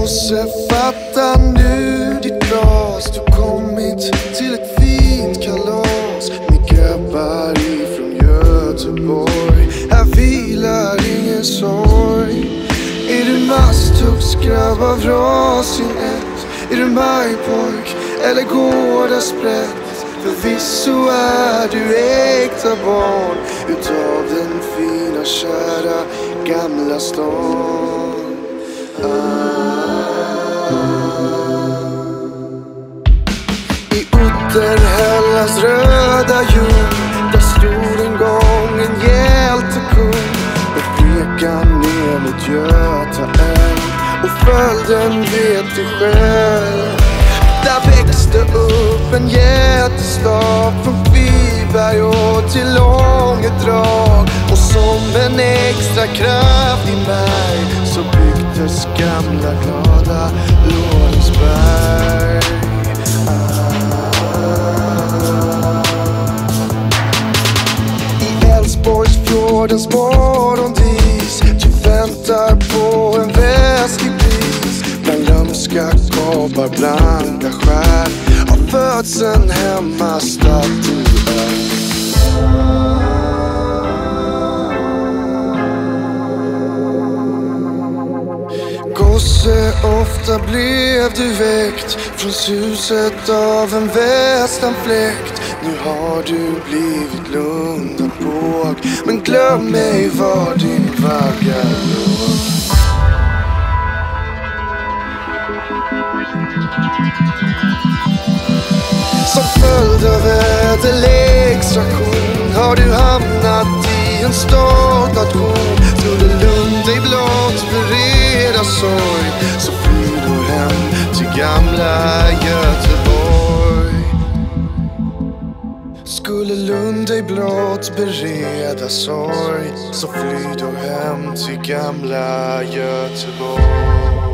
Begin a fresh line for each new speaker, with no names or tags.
Gosse, fatta nu ditt glas. Du kommit till ett fint kalas med grabbar ifrån Göteborg. Här vilar ingen sorg. Är du masthuggsgrabb av rasen ett? Är du majpojk eller gårdagssprätt? Förvisso är du äkta barn utav den fina kära gamla stan. I Otterhällas röda ljung, där stod en gång en hjältekung och pekade ner mot Göta älv och följden vet du själv. Där växte upp en jättestad från Kviberg och till Långedrag. Och som en extra kraft i mig så byggdes gamla glada Lorensberg. I Älvsborgsfjordens morgondis du väntar på en väskig bris. Bland lömska kabbar, blanka skär har fötts en hemmastatyär. Gosse, ofta blev du väckt från suset av en västanfläkt. Nu har du blivit lundapåg, men glöm mig var din vagga låg. Som följd av väderleksaktion har du hamnat i en startnation. Skulle Lund dig blott bereda sorg, så flyr du hem till gamla Göteborg. Skulle Lund dig blott bereda sorg, så flyr du hem till gamla Göteborg.